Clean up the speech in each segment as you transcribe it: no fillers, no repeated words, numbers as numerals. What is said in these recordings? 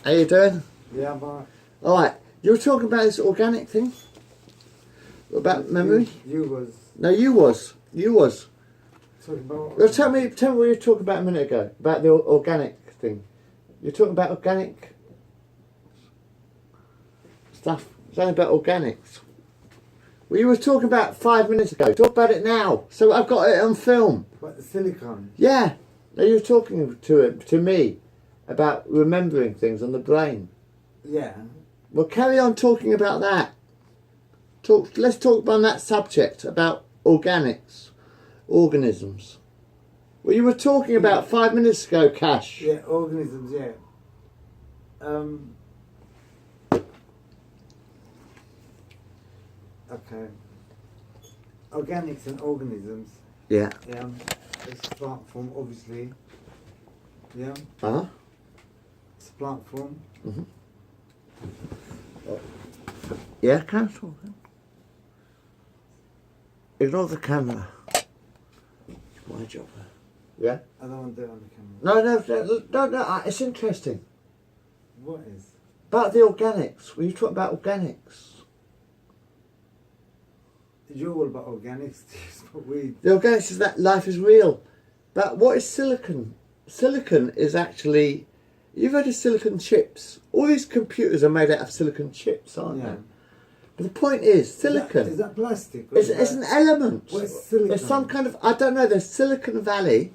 How you doing? Yeah, but All right. You were talking about this organic thing? About memory? You was No, you was. You was. talking about. Well, tell me what you were talking about a minute ago, about the organic thing. You're talking about organic stuff. Something about organics. Well, you were talking about 5 minutes ago. Talk about it now. So I've got it on film. But the silicon. Yeah. Now you're talking to me about remembering things on the brain. Yeah. Well, carry on talking about that. Let's talk about that subject, about organics, organisms. Well, you were talking about 5 minutes ago, Cash. Yeah, organisms. Yeah. Okay. Organics and organisms. Yeah. Yeah. It's a plant form, obviously. Yeah. Uh-huh. It's a plant form. Mm-hmm. Yeah, can I talk? Ignore the camera. It's my job. Yeah? I don't want to do it on the camera. No, it's interesting. What is? About the organics. Were you talking about organics? You're all about organics, but we. The organics is that life is real. But what is silicon? Silicon is actually... You've heard of silicon chips. All these computers are made out of silicon chips, aren't they? But the point is, silicon... Is that plastic? It's an element. What's silicon? There's some kind of... I don't know, there's Silicon Valley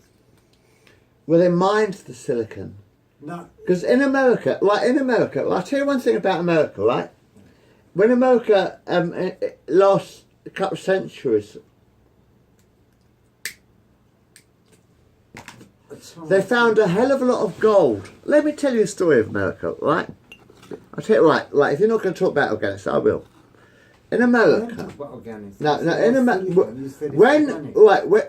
where they mined the silicon. No. Because in America, I'll tell you one thing about America, right? When America lost a couple of centuries, they found a hell of a lot of gold. Let me tell you a story of America, right? I'll tell you, right, if you're not going to talk about organics, I will. In America... Talk about organics. No, in America...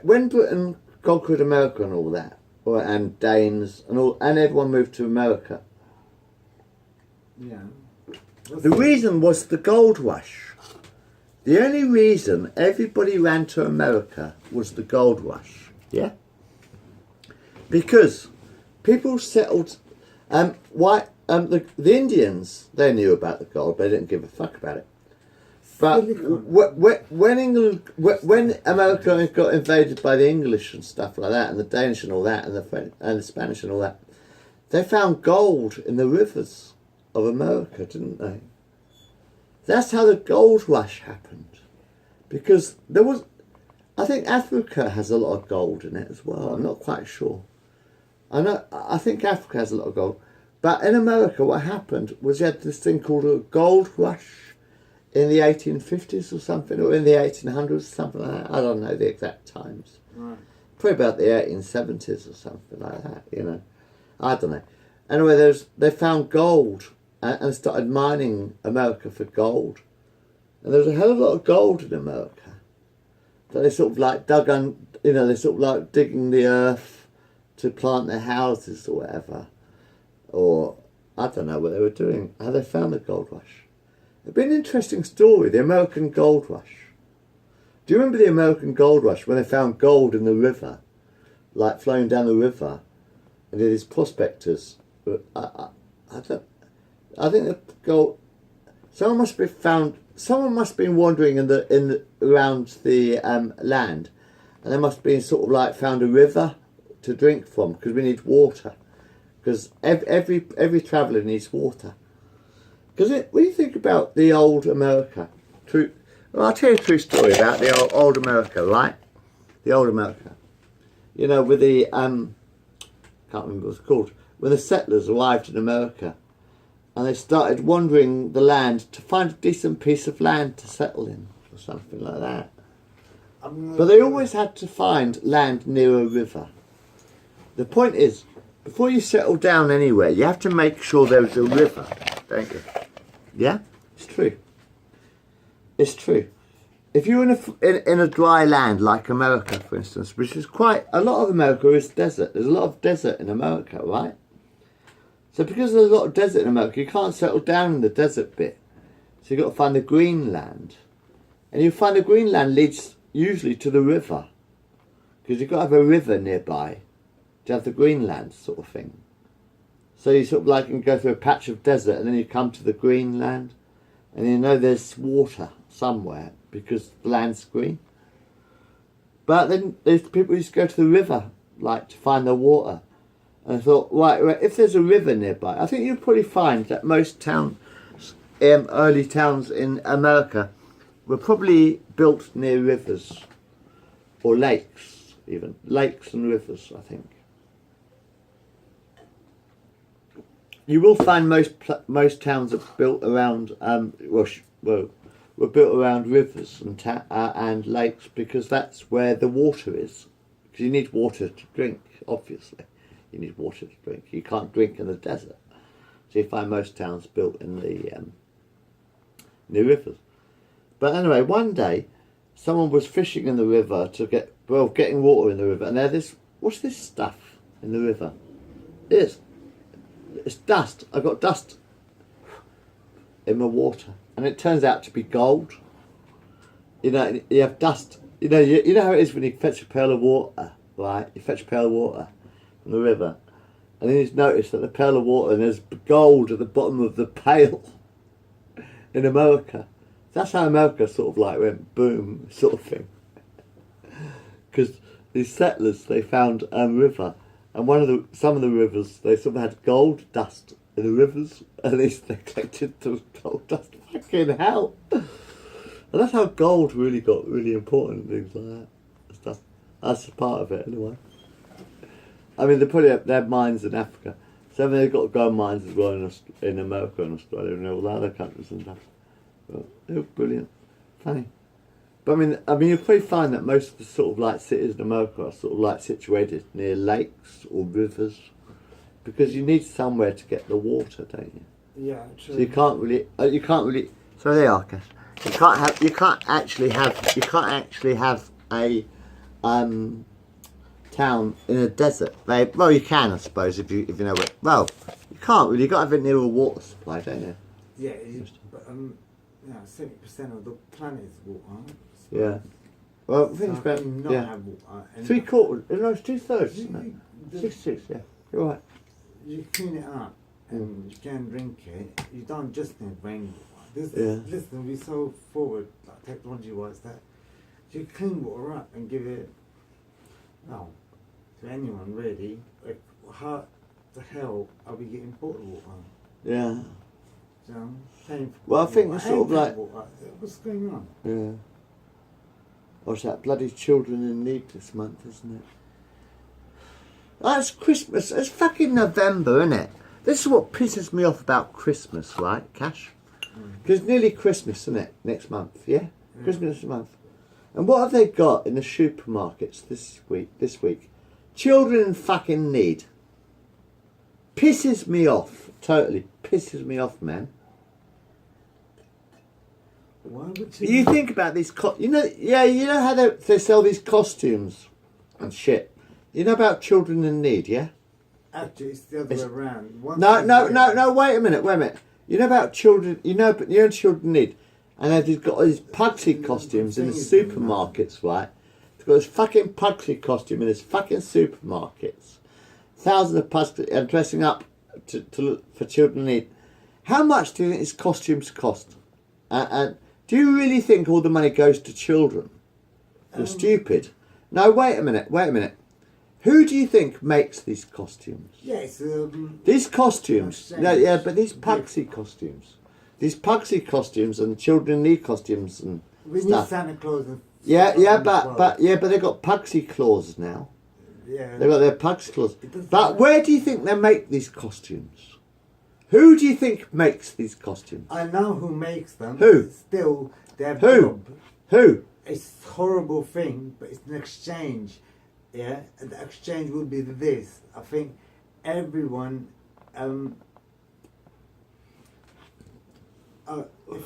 When Britain conquered America and all that, and Danes and everyone moved to America. Yeah. The reason was the gold rush. The only reason everybody ran to America was the gold rush. Yeah? Because people settled... the Indians, they knew about the gold, but they didn't give a fuck about it. But when America got invaded by the English and stuff like that, and the Danish and all that, and the French and the Spanish and all that, they found gold in the rivers of America, didn't they? That's how the gold rush happened. Because there was... I think Africa has a lot of gold in it as well. I'm not quite sure. I think Africa has a lot of gold. But in America, what happened was you had this thing called a gold rush in the 1850s or something, or in the 1800s, something like that. I don't know the exact times. Right. Probably about the 1870s or something like that, you know. I don't know. Anyway, they found gold and started mining America for gold. And there's a hell of a lot of gold in America. So they sort of like they sort of like digging the earth to plant their houses or whatever. Or, I don't know what they were doing, how they found the gold rush. It'd be an interesting story, the American gold rush. Do you remember the American gold rush when they found gold in the river, like flowing down the river, and these prospectors? I think the gold. Someone must have been wandering around the land, and they must have been sort of like found a river to drink from because we need water. Because every traveller needs water. Because when you think about the old America, I'll tell you a true story about the old America, right? The old America. You know, with the, can't remember what it's called, when the settlers arrived in America and they started wandering the land to find a decent piece of land to settle in, or something like that. But they always had to find land near a river. The point is, before you settle down anywhere, you have to make sure there's a river, don't you? Yeah? It's true. It's true. If you're in a dry land like America, for instance, which is quite... A lot of America is desert. There's a lot of desert in America, right? So because there's a lot of desert in America, you can't settle down in the desert bit. So you've got to find the green land. And you find the green land leads usually to the river. Because you've got to have a river nearby to have the Greenland sort of thing. So you sort of like can go through a patch of desert and then you come to the green land, and you know there's water somewhere because the land's green. But then there's people who used to go to the river, like to find the water. And I thought, right, if there's a river nearby, I think you'll probably find that most towns, early towns in America, were probably built near rivers or lakes, even lakes and rivers. I think you will find most towns are built around were built around rivers and lakes, because that's where the water is. Because you need water to drink, obviously. You need water to drink. You can't drink in the desert. So you find most towns built in the near rivers. But anyway, one day, someone was fishing in the river getting water in the river, and what's this stuff in the river? It's dust. I got dust in my water, and it turns out to be gold. You know, you have dust. You know how it is when you fetch a pail of water, right? You fetch a pail of water from the river, and then you notice that the pail of water, and there's gold at the bottom of the pail in America. That's how America sort of like went boom, sort of thing. Because these settlers, they found a river, and some of the rivers, they sort of had gold dust in the rivers, and they collected the gold dust. Fucking hell! And that's how gold really got really important and things like that. Stuff. That's part of it, anyway. I mean, they have mines in Africa. So they've got gold mines as well in America and Australia and all the other countries and stuff. But they were brilliant. Funny. But I mean, you'll probably find that most of the sort of like cities in America are sort of like situated near lakes or rivers, because you need somewhere to get the water, don't you? Yeah, true. So you can't really. So they are, Cass. You can't actually have a town in a desert. Well, you can, I suppose, if you know it. Well, you can't really. You got to have it near a water supply, don't you? Yeah, but 70% of the planet is water. Yeah. Well, the thing's about have water. And 3/4. No, it's 2/3, isn't it? 66. Yeah, you're right. You clean it up and you can drink it. You don't just need rainwater. Listen, we're so forward, like technology-wise, that you clean water up and give it, to anyone really. Like, how the hell are we getting bottled water? Yeah. You know, paying for Well, I think water it's sort of and like. water. What's going on? Yeah. What's that? Bloody children in need this month, isn't it? Oh, it's Christmas. It's fucking November, isn't it? This is what pisses me off about Christmas, right, Cash? Because it's nearly Christmas, isn't it? Next month, yeah? Christmas this month. And what have they got in the supermarkets this week? Children in fucking need. Pisses me off. Totally pisses me off, man. Why would You think about these, you know how they sell these costumes and shit. You know about children in need, yeah? Actually, it's the other way around. No, wait a minute. You know about children, you know children in need. And they've got these Pugsy costumes in the supermarkets, right? They've got this fucking Pugsy costume in these fucking supermarkets. Thousands of Pugsy and dressing up for children in need. How much do you think these costumes cost? And do you really think all the money goes to children? You're stupid. No, wait a minute. Who do you think makes these costumes? Yes. These costumes. But these Pugsy costumes. These Pugsy costumes and children in need costumes and we stuff. need Santa Claus. And but they've got Pugsy claws now. Yeah. They've got their Pugsy claws. But where do you think they make these costumes? Who do you think makes these costumes? I know who makes them. Who? Still, their Who? job. Who? It's a horrible thing, but it's an exchange. Yeah, and the exchange would be this. I think everyone. If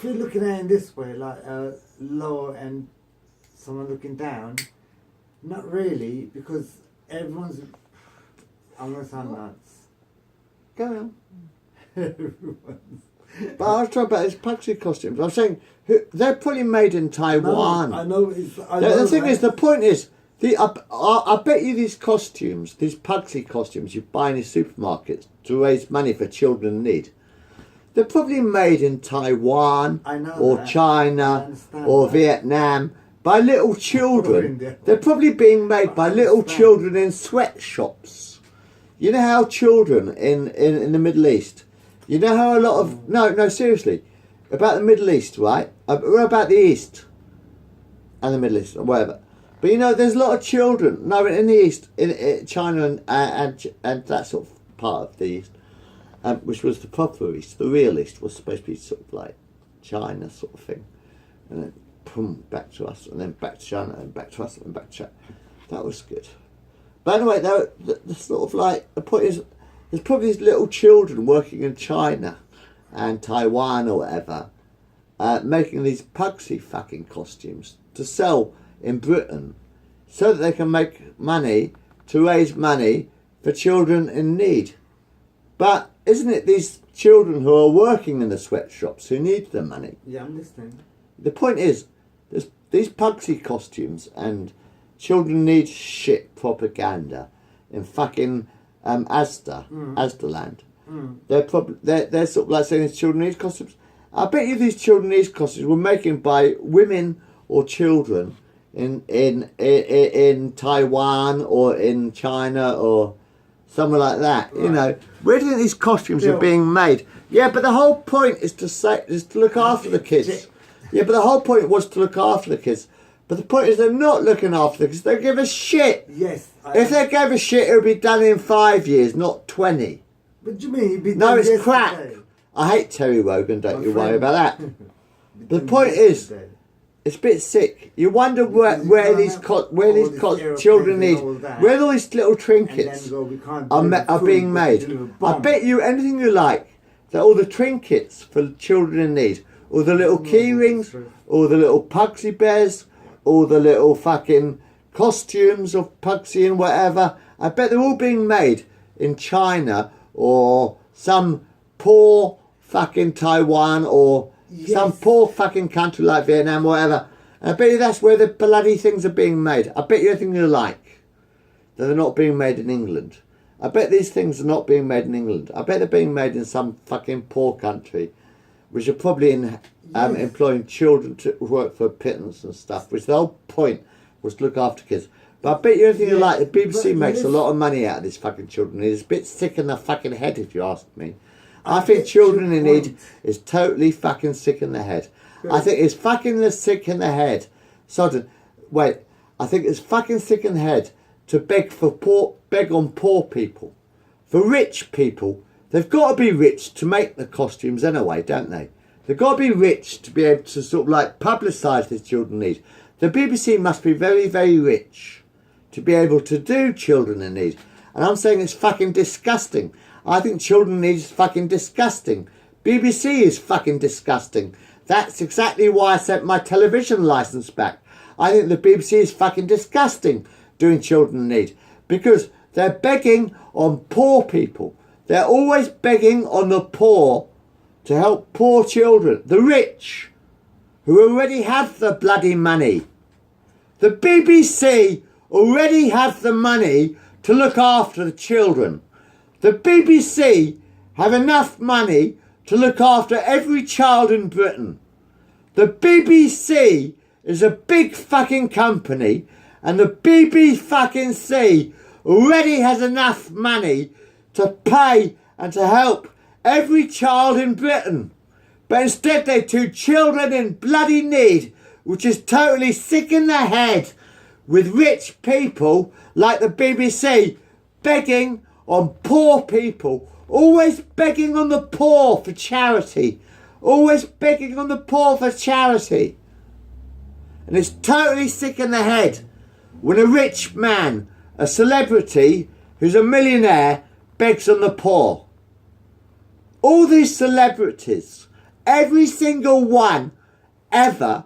you're looking at it in this way, like lower and someone looking down, not really, because everyone's. I'm gonna sound nuts. Go on. Everyone's. But I was talking about these Pugsy costumes. I'm saying they're probably made in Taiwan. I know. The thing is, the point is, I bet you these costumes, these Pugsy costumes you buy in the supermarkets to raise money for children in need, they're probably made in Taiwan or China or Vietnam by little children. They're probably being made by little children in sweatshops. You know how children in the Middle East, you know how a lot of, no, seriously, about the Middle East, right? Or about the East and the Middle East, or whatever. But you know, there's a lot of children, in the East, in China and that sort of part of the East, which was the proper East. The real East was supposed to be sort of like China sort of thing. And then, boom, back to us, and then back to China, and back to us, and back to China. That was good. But anyway, the sort of like, the point is, there's probably these little children working in China and Taiwan or whatever, making these Pugsy fucking costumes to sell in Britain so that they can make money to raise money for children in need. But isn't it these children who are working in the sweatshops who need the money? Yeah, I'm listening. The point is, there's these Pugsy costumes and children need shit propaganda in fucking Asdaland. They're sort of like saying these children need costumes. I bet you these children need costumes were making by women or children in Taiwan or in China or somewhere like that. Right. You know, where do you think these costumes are being made? Yeah, but the whole point is to look after the kids. Yeah, but the whole point was to look after the kids. But the point is they're not looking after the kids. They give a shit. Yes. If they gave a shit, it would be done in 5 years, not 20. What do you mean? It'd be No, done it's crap. I hate Terry Wogan, don't you worry about that. The point is, it's a bit sick. You wonder where these children need, where all these little trinkets are being made. I bet you anything you like, that all the trinkets for children in need, all the little key rings, all the little Pugsy bears, all the little fucking costumes of Pugsy and whatever, I bet they're all being made in China or some poor fucking Taiwan or some poor fucking country like Vietnam or whatever. And I bet you that's where the bloody things are being made. I bet you anything you like that they're not being made in England. I bet these things are not being made in England. I bet they're being made in some fucking poor country, which are probably employing children to work for pittance and stuff, which the whole point was to look after kids. But I bet you anything you like, the BBC makes a lot of money out of these fucking children. It's a bit sick in the fucking head, if you ask me. I think children in need is totally fucking sick in the head. I think it's fucking sick in the head. I think it's fucking sick in the head to beg on poor people. For rich people, they've got to be rich to make the costumes anyway, don't they? They've got to be rich to be able to sort of like publicise this children need. The BBC must be very, very rich to be able to do children in need. And I'm saying it's fucking disgusting. I think children in need is fucking disgusting. BBC is fucking disgusting. That's exactly why I sent my television licence back. I think the BBC is fucking disgusting doing children in need. Because they're begging on poor people. They're always begging on the poor to help poor children. The rich, who already have the bloody money. The BBC already have the money to look after the children. The BBC have enough money to look after every child in Britain. The BBC is a big fucking company, and the BBC already has enough money to pay and to help every child in Britain. But instead they do children in bloody need, which is totally sick in the head, with rich people like the BBC begging on poor people, always begging on the poor for charity, always begging on the poor for charity. And it's totally sick in the head when a rich man, a celebrity who's a millionaire, begs on the poor. All these celebrities, every single one ever,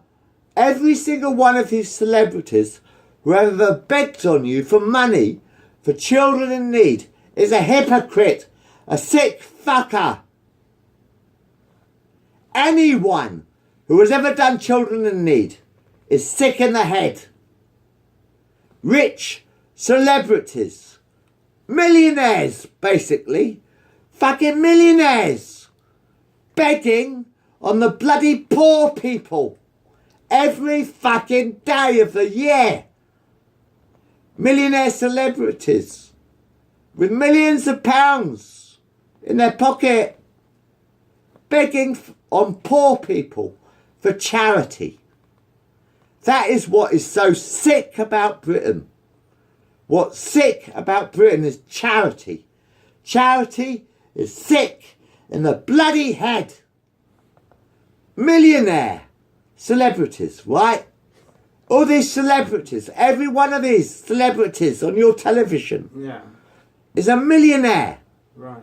every single one of these celebrities who ever begged on you for money for children in need is a hypocrite, a sick fucker. Anyone who has ever done children in need is sick in the head. rich celebrities, millionaires basically, fucking millionaires, begging on the bloody poor people every fucking day of the year. Millionaire celebrities with millions of pounds in their pocket, begging on poor people for charity. That is what is so sick about Britain. What's sick about Britain is charity. Charity is sick in the bloody head. Millionaire celebrities, right? All these celebrities, every one of these celebrities on your television is a millionaire. Right.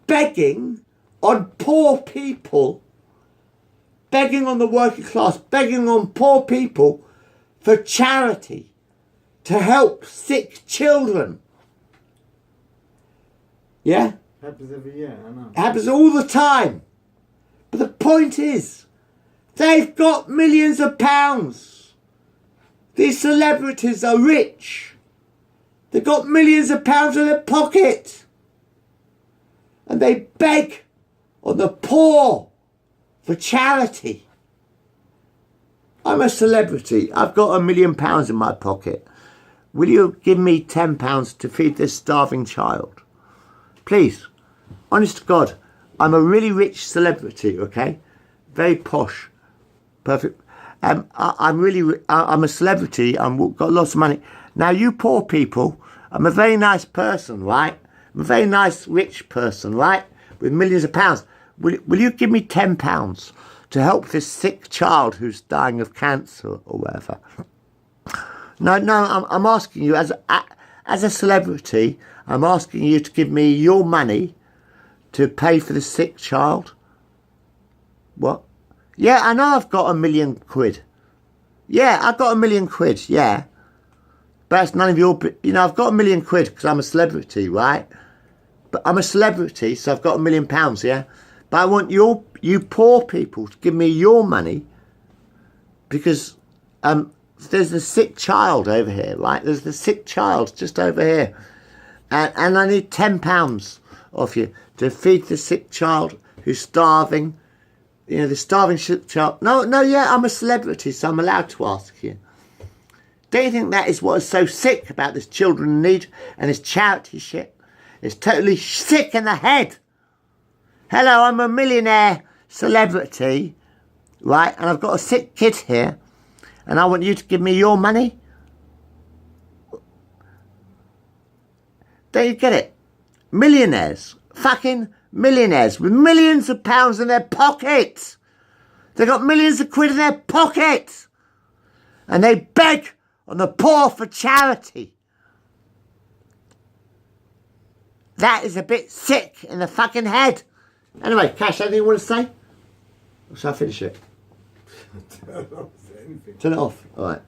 Begging on poor people, begging on the working class, begging on poor people for charity to help sick children. Yeah? Happens every year, I know. Happens all the time. But the point is, they've got millions of pounds. These celebrities are rich. They've got millions of pounds in their pocket. And they beg on the poor for charity. I'm a celebrity. I've got £1 million in my pocket. Will you give me £10 to feed this starving child? Please. Honest to God, I'm a really rich celebrity, okay? Very posh. Perfect. I'm a celebrity. I've got lots of money. Now, you poor people, I'm a very nice person, right? I'm a very nice, rich person, right? With millions of pounds. Will you give me £10 to help this sick child who's dying of cancer or whatever? No, I'm asking you, as a celebrity, I'm asking you to give me your money to pay for the sick child. What? Yeah, I know I've got £1 million. Yeah, I've got £1 million, yeah. But that's none of your... You know, I've got £1 million because I'm a celebrity, right? But I'm a celebrity, so I've got £1 million, yeah? But I want you poor people to give me your money because there's a sick child over here, right? There's the sick child just over here. And I need £10 off you to feed the sick child who's starving. You know, the starving sick child. No, yeah, I'm a celebrity, so I'm allowed to ask you. Don't you think that is what is so sick about this children in need and this charity shit? It's totally sick in the head. Hello, I'm a millionaire celebrity, right? And I've got a sick kid here, and I want you to give me your money. Don't you get it? Millionaires, fucking millionaires with millions of pounds in their pockets. They've got millions of quid in their pockets. And they beg on the poor for charity. That is a bit sick in the fucking head. Anyway, Cash, anything you want to say? Or shall I finish it? I don't know if there's anything. Turn it off. All right.